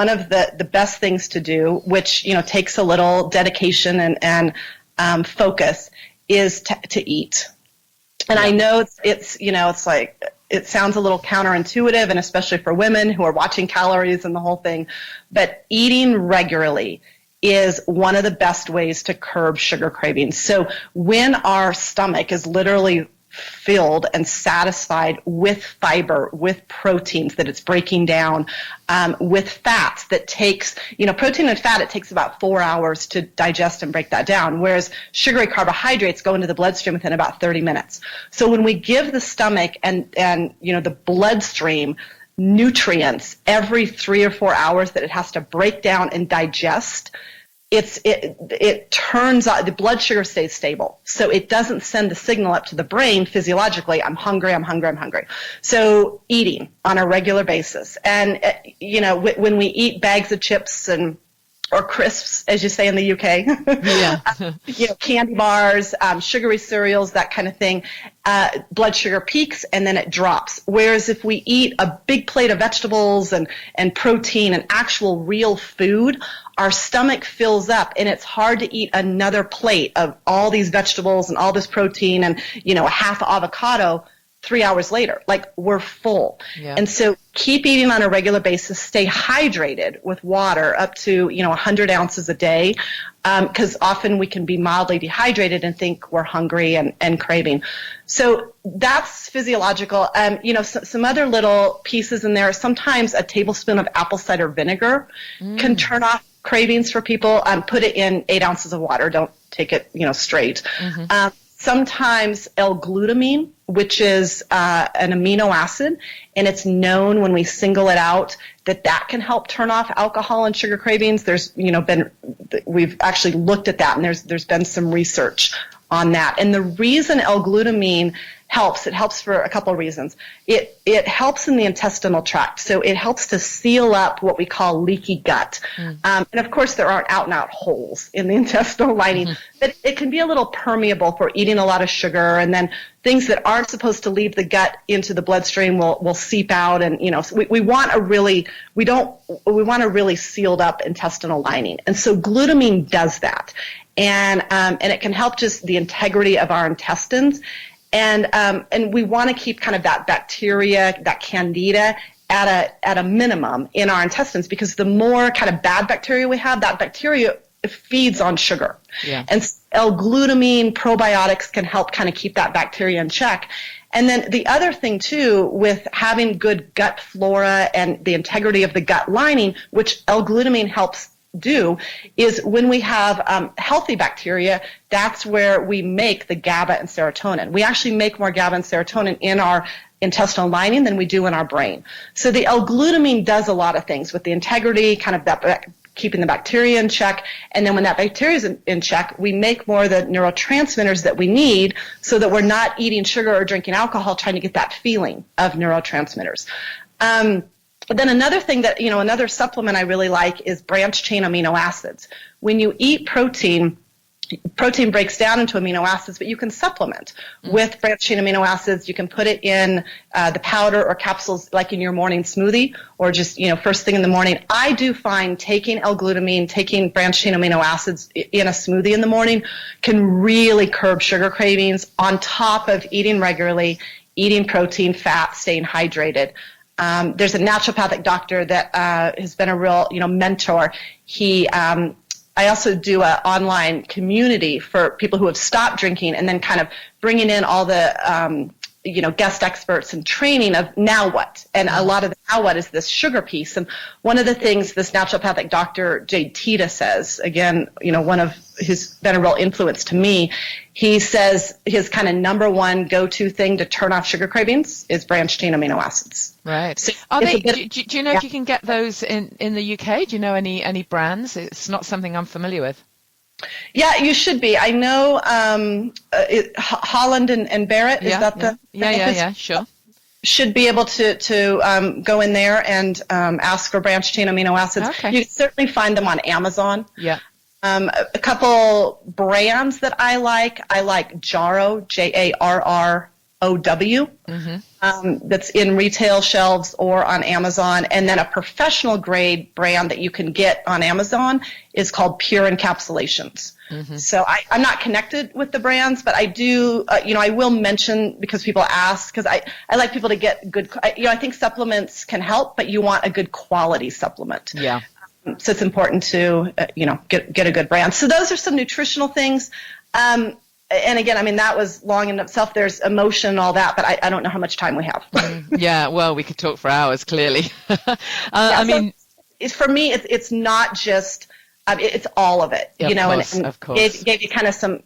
of the best things to do, which takes a little dedication and focus, is to eat. And I know it's like, it sounds a little counterintuitive, and especially for women who are watching calories and the whole thing, but eating regularly is one of the best ways to curb sugar cravings. So when our stomach is literally filled and satisfied with fiber, with proteins that it's breaking down, with fats that takes, protein and fat, it takes about 4 hours to digest and break that down, whereas sugary carbohydrates go into the bloodstream within about 30 minutes. So when we give the stomach and the bloodstream nutrients every 3 or 4 hours that it has to break down and digest, it turns out the blood sugar stays stable. So it doesn't send the signal up to the brain physiologically, I'm hungry. So eating on a regular basis. And, when we eat bags of chips or crisps, as you say in the UK, yeah. Candy bars, sugary cereals, that kind of thing, blood sugar peaks and then it drops. Whereas if we eat a big plate of vegetables and protein and actual real food, our stomach fills up, and it's hard to eat another plate of all these vegetables and all this protein and, a half avocado 3 hours later. Like, we're full. Yeah. And so keep eating on a regular basis. Stay hydrated with water up to, 100 ounces a day, because often we can be mildly dehydrated and think we're hungry and craving. So that's physiological. Some other little pieces in there. Sometimes a tablespoon of apple cider vinegar can turn off cravings for people. Put it in 8 ounces of water. Don't take it, straight. Mm-hmm. Sometimes L-glutamine, which is an amino acid, and it's known when we single it out that can help turn off alcohol and sugar cravings. There's, we've actually looked at that, and there's been some research on that. And the reason L-glutamine helps, it helps for a couple of reasons. It helps in the intestinal tract. So it helps to seal up what we call leaky gut. And of course, there aren't out-and-out holes in the intestinal lining, but it can be a little permeable for eating a lot of sugar, and then things that aren't supposed to leave the gut into the bloodstream will seep out. And, so we want a really sealed up intestinal lining. And so glutamine does that. And it can help just the integrity of our intestines. And we want to keep kind of that bacteria, that candida, at a minimum in our intestines, because the more kind of bad bacteria we have, that bacteria feeds on sugar. Yeah. And L-glutamine probiotics can help kind of keep that bacteria in check. And then the other thing, too, with having good gut flora and the integrity of the gut lining, which L-glutamine helps do, is when we have healthy bacteria, that's where we make the GABA and serotonin. We actually make more GABA and serotonin in our intestinal lining than we do in our brain. So the L-glutamine does a lot of things with the integrity, kind of that keeping the bacteria in check. And then when that bacteria is in check, we make more of the neurotransmitters that we need, so that we're not eating sugar or drinking alcohol trying to get that feeling of neurotransmitters. But then another thing that, another supplement I really like is branched chain amino acids. When you eat protein breaks down into amino acids, but you can supplement with branched chain amino acids. You can put it in the powder or capsules, like in your morning smoothie, or just, first thing in the morning. I do find taking L-glutamine, taking branched chain amino acids in a smoothie in the morning can really curb sugar cravings, on top of eating regularly, eating protein, fat, staying hydrated. There's a naturopathic doctor that has been a real, mentor. I also do an online community for people who have stopped drinking, and then kind of bringing in all the, guest experts and training of now what. And a lot of the now what is this sugar piece. And one of the things this naturopathic doctor, Jade Tita, says, again, one of who's been a real influence to me, he says his kind of number one go-to thing to turn off sugar cravings is branched chain amino acids. Right. So do you know if you can get those in the UK? Do you know any brands? It's not something I'm familiar with. Yeah, you should be. I know Holland and Barrett. Is that the? Yeah, sure. Should be able to go in there and ask for branched chain amino acids. Okay. You can certainly find them on Amazon. Yeah. A couple brands that I like Jarrow, Jarrow. That's in retail shelves or on Amazon. And then a professional grade brand that you can get on Amazon is called Pure Encapsulations. So I'm not connected with the brands, but I do, I will mention, because people ask, because I like people to get good, I think supplements can help, but you want a good quality supplement. Yeah. So it's important to, get a good brand. So those are some nutritional things. And again, that was long in itself. There's emotion and all that, but I don't know how much time we have. Yeah, well, we could talk for hours, clearly. For me, it's not just, it's all of it, and of course. Gave you kind of some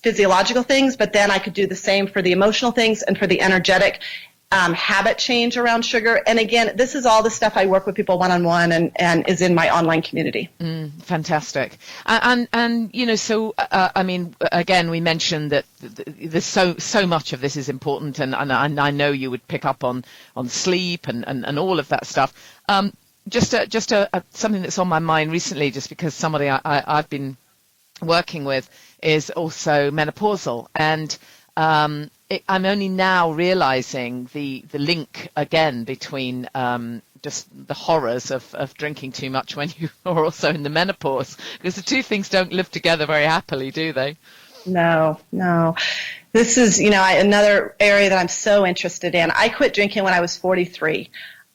physiological things, but then I could do the same for the emotional things and for the energetic habit change around sugar. And again, this is all the stuff I work with people one-on-one and is in my online community. Fantastic. And so, again, we mentioned that there's so much of this is important, and I know you would pick up on sleep and all of that stuff. Just something that's on my mind recently, just because somebody I've been working with is also menopausal, and I'm only now realizing the link again between just the horrors of drinking too much when you are also in the menopause, because the two things don't live together very happily, do they? No. This is, another area that I'm so interested in. I quit drinking when I was 43,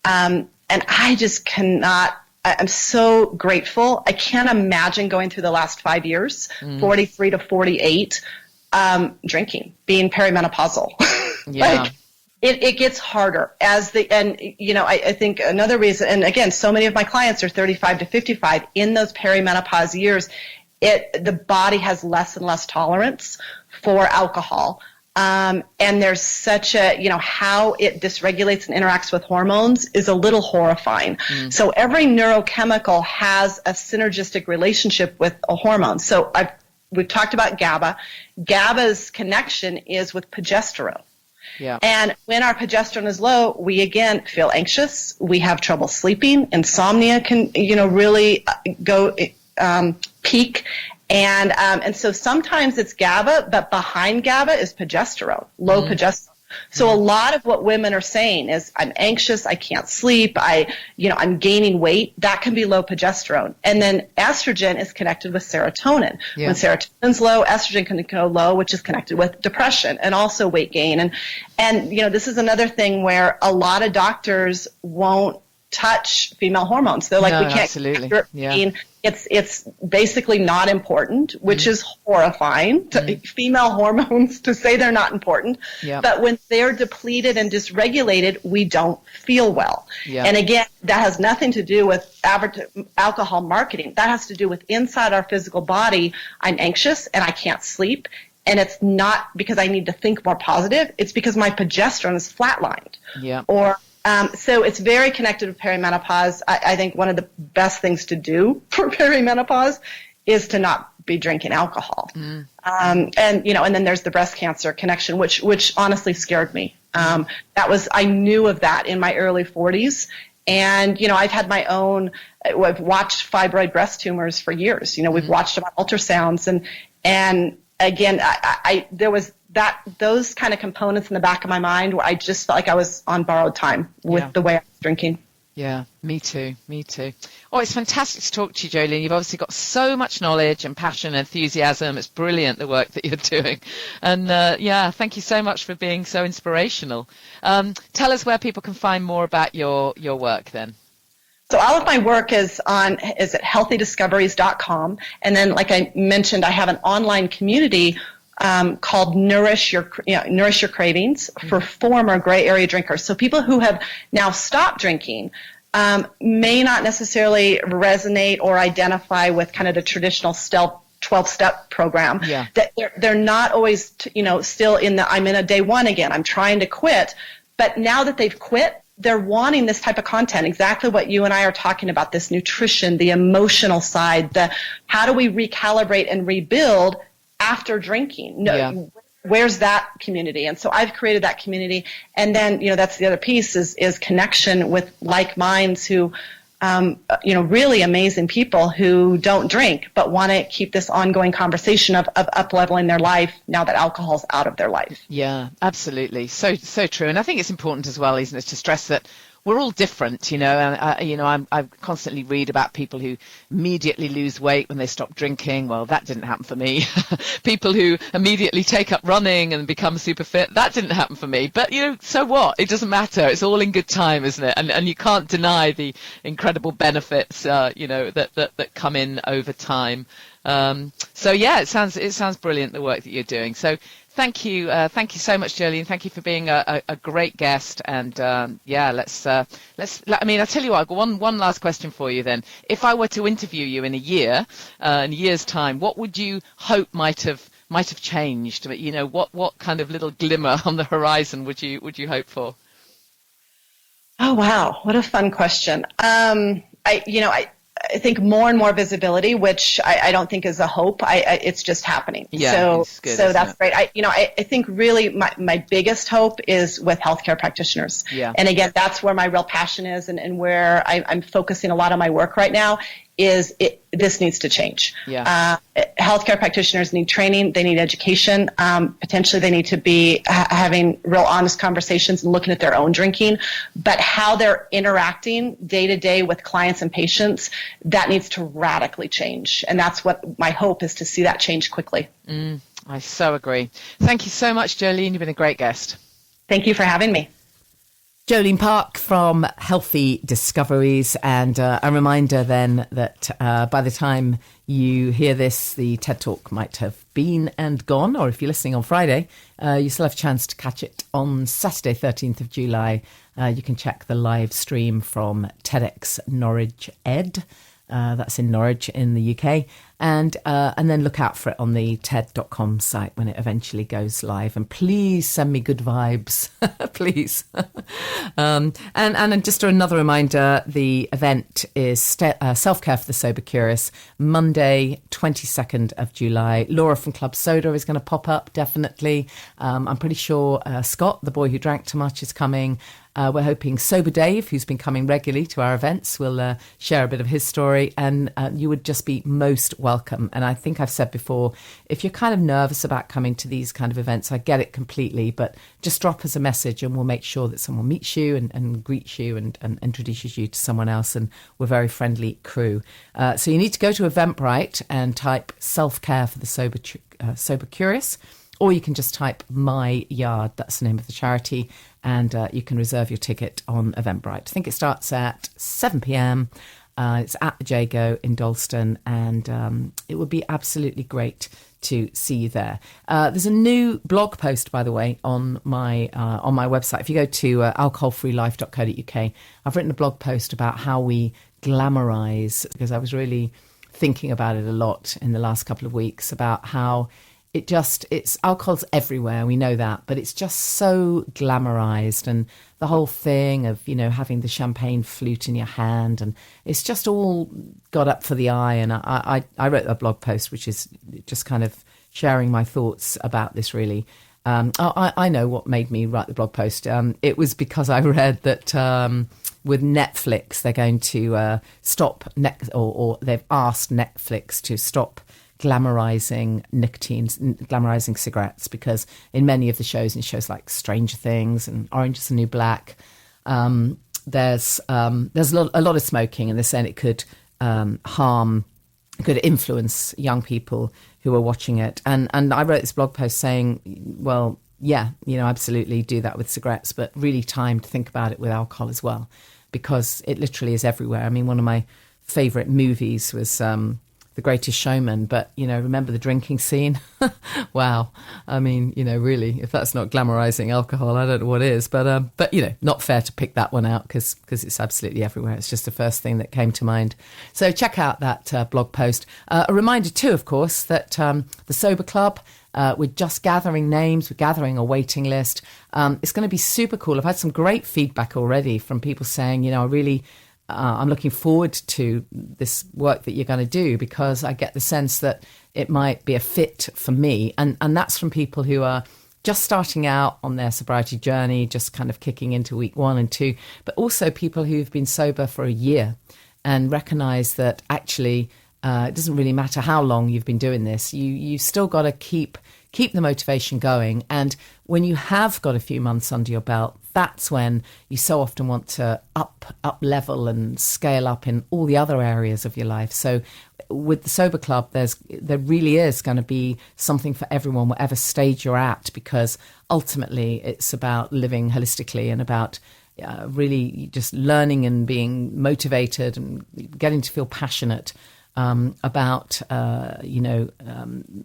and I just cannot. I'm so grateful. I can't imagine going through the last 5 years, 43 to 48. Drinking, being perimenopausal. Yeah. It gets harder I think another reason, and again, so many of my clients are 35 to 55 in those perimenopause years. The body has less and less tolerance for alcohol. And there's such how it dysregulates and interacts with hormones is a little horrifying. So every neurochemical has a synergistic relationship with a hormone. So we've talked about GABA. GABA's connection is with progesterone. Yeah. And when our progesterone is low, we again feel anxious. We have trouble sleeping. Insomnia can, really go peak. And so sometimes it's GABA, but behind GABA is progesterone, low progesterone. So a lot of what women are saying is, I'm anxious, I can't sleep, I'm gaining weight. That can be low progesterone. And then estrogen is connected with serotonin. Yeah. When serotonin's low, estrogen can go low, which is connected with depression and also weight gain. And this is another thing where a lot of doctors won't touch female hormones. They're like, No, we can't. absolutely. Yeah. It's basically not important, which is horrifying. Female hormones, to say they're not important. Yeah. But when they're depleted and dysregulated, we don't feel well. Yeah. And again, that has nothing to do with alcohol marketing. That has to do with inside our physical body. I'm anxious and I can't sleep. And it's not because I need to think more positive. It's because my progesterone is flatlined. Yeah. So it's very connected with perimenopause. I think one of the best things to do for perimenopause is to not be drinking alcohol. And then there's the breast cancer connection, which honestly scared me. I knew of that in my early 40s. And, I've had my own, I've watched fibroid breast tumors for years. We've watched them on ultrasounds. And again, there was those kind of components in the back of my mind where I just felt like I was on borrowed time with the way I was drinking. Yeah, me too. Oh, it's fantastic to talk to you, Jolene. You've obviously got so much knowledge and passion and enthusiasm. It's brilliant, the work that you're doing. And thank you so much for being so inspirational. Tell us where people can find more about your work then. So all of my work is at healthydiscoveries.com. And then, like I mentioned, I have an online community called Nourish Your Cravings for former gray area drinkers. So people who have now stopped drinking may not necessarily resonate or identify with kind of the traditional 12-step program. Yeah. That they're not always, still I'm in a day one again. I'm trying to quit. But now that they've quit, they're wanting this type of content, exactly what you and I are talking about, this nutrition, the emotional side, how do we recalibrate and rebuild after drinking? Where's that community? And so I've created that community. And then, that's the other piece is connection with like minds who, really amazing people who don't drink, but want to keep this ongoing conversation of up-leveling their life now that alcohol's out of their life. Yeah, absolutely. So true. And I think it's important as well, isn't it, to stress that we're all different, and I constantly read about people who immediately lose weight when they stop drinking. Well, that didn't happen for me. People who immediately take up running and become super fit. That didn't happen for me. But, so what? It doesn't matter. It's all in good time, isn't it? And you can't deny the incredible benefits, that come in over time. It sounds brilliant, the work that you're doing. So thank you so much, Jolene. Thank you for being a great guest. And let's. I tell you what. I've got one last question for you. Then, if I were to interview you in a year's time, what would you hope might have changed? What kind of little glimmer on the horizon would you hope for? Oh wow, what a fun question. I think more and more visibility, which I don't think is a hope. It's just happening. Yeah, it's good, so that's great. I think really my biggest hope is with healthcare practitioners. Yeah. And again, that's where my real passion is, and where I'm focusing a lot of my work right now. This needs to change. Yeah. Healthcare practitioners need training. They need education. Potentially they need to be having real honest conversations and looking at their own drinking. But how they're interacting day to day with clients and patients, that needs to radically change. And that's what my hope is, to see that change quickly. I so agree. Thank you so much, Jolene. You've been a great guest. Thank you for having me. Jolene Park from Healthy Discoveries, and a reminder then that by the time you hear this, the TED Talk might have been and gone, or if you're listening on Friday, you still have a chance to catch it on Saturday, 13th of July. You can check the live stream from TEDx Norwich Ed. That's in Norwich in the UK. And then look out for it on the TED.com site when it eventually goes live. And please send me good vibes, please. And just another reminder, the event is Self-Care for the Sober Curious, Monday, 22nd of July. Laura from Club Soda is going to pop up, definitely. I'm pretty sure Scott, the boy who drank too much, is coming. We're hoping Sober Dave, who's been coming regularly to our events, will share a bit of his story, and you would just be most welcome. And I think I've said before, if you're kind of nervous about coming to these kind of events, I get it completely, but just drop us a message and we'll make sure that someone meets you and greets you and introduces you to someone else, and we're a very friendly crew. So you need to go to Eventbrite and type Self-Care for the Sober Curious, or you can just type My Yard, that's the name of the charity, and you can reserve your ticket on Eventbrite. I think it starts at 7 p.m. It's at the Jago in Dalston, and it would be absolutely great to see you there. There's a new blog post, by the way, on my website. If you go to alcoholfreelife.co.uk, I've written a blog post about how we glamorize, because I was really thinking about it a lot in the last couple of weeks, about how it's alcohol's everywhere, we know that, but it's just so glamorized, and the whole thing of, having the champagne flute in your hand, and it's just all got up for the eye. And I wrote a blog post, which is just kind of sharing my thoughts about this, really. I know what made me write the blog post. It was because I read that with Netflix, they're going to stop, or they've asked Netflix to stop glamorizing glamorizing cigarettes, because in many of the shows, in shows like Stranger Things and Orange is the New Black, there's a lot of smoking, and they're saying it could could influence young people who are watching it. And I wrote this blog post saying, well, yeah, absolutely do that with cigarettes, but really time to think about it with alcohol as well, because it literally is everywhere. I mean, one of my favorite movies was The Greatest Showman, but remember the drinking scene? Wow. I mean, really, if that's not glamorizing alcohol, I don't know what is. But not fair to pick that one out because it's absolutely everywhere. It's just the first thing that came to mind. So check out that blog post. A reminder too, of course, that the Sober Club, we're just gathering names. We're gathering a waiting list. It's going to be super cool. I've had some great feedback already from people saying, I'm looking forward to this work that you're going to do, because I get the sense that it might be a fit for me. And that's from people who are just starting out on their sobriety journey, just kind of kicking into week 1 and 2, but also people who've been sober for a year and recognize that actually it doesn't really matter how long you've been doing this. You've still got to keep the motivation going. And when you have got a few months under your belt, that's when you so often want to up level and scale up in all the other areas of your life. So with the Sober Club, there really is going to be something for everyone, whatever stage you're at, because ultimately it's about living holistically and about really just learning and being motivated and getting to feel passionate about,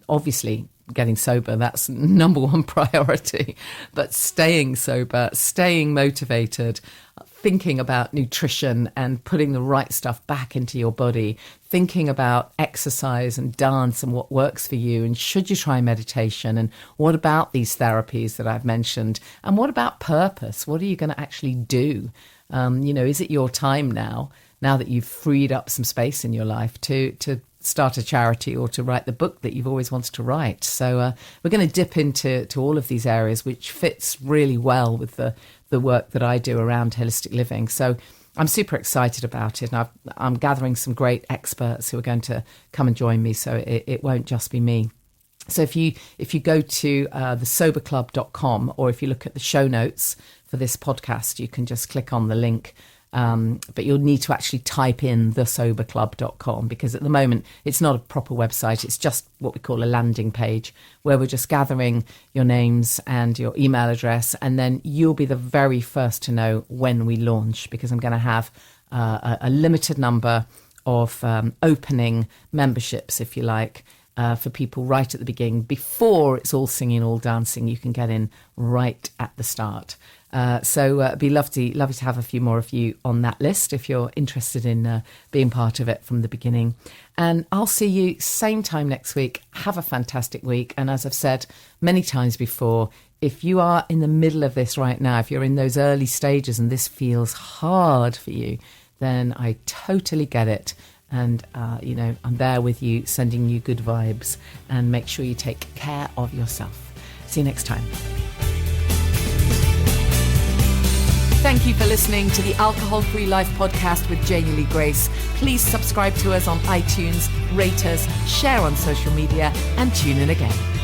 obviously getting sober. That's number one priority, but staying sober, staying motivated, thinking about nutrition and putting the right stuff back into your body, thinking about exercise and dance and what works for you, and should you try meditation, and what about these therapies that I've mentioned, and what about purpose? What are you going to actually do? Is it your time now that you've freed up some space in your life to start a charity or to write the book that you've always wanted to write? So we're going to dip into all of these areas, which fits really well with the work that I do around holistic living. So I'm super excited about it. And I'm gathering some great experts who are going to come and join me. So it won't just be me. So if you go to thesoberclub.com, or if you look at the show notes for this podcast, you can just click on the link. But you'll need to actually type in thesoberclub.com, because at the moment it's not a proper website. It's just what we call a landing page, where we're just gathering your names and your email address, and then you'll be the very first to know when we launch, because I'm going to have a limited number of opening memberships, if you like. for people right at the beginning, before it's all singing, all dancing. You can get in right at the start. So it'd be lovely to have a few more of you on that list if you're interested in being part of it from the beginning. And I'll see you same time next week. Have a fantastic week. And as I've said many times before, if you are in the middle of this right now, if you're in those early stages and this feels hard for you, then I totally get it. And, I'm there with you, sending you good vibes, and make sure you take care of yourself. See you next time. Thank you for listening to the Alcohol Free Life podcast with Janey Lee Grace. Please subscribe to us on iTunes, rate us, share on social media, and tune in again.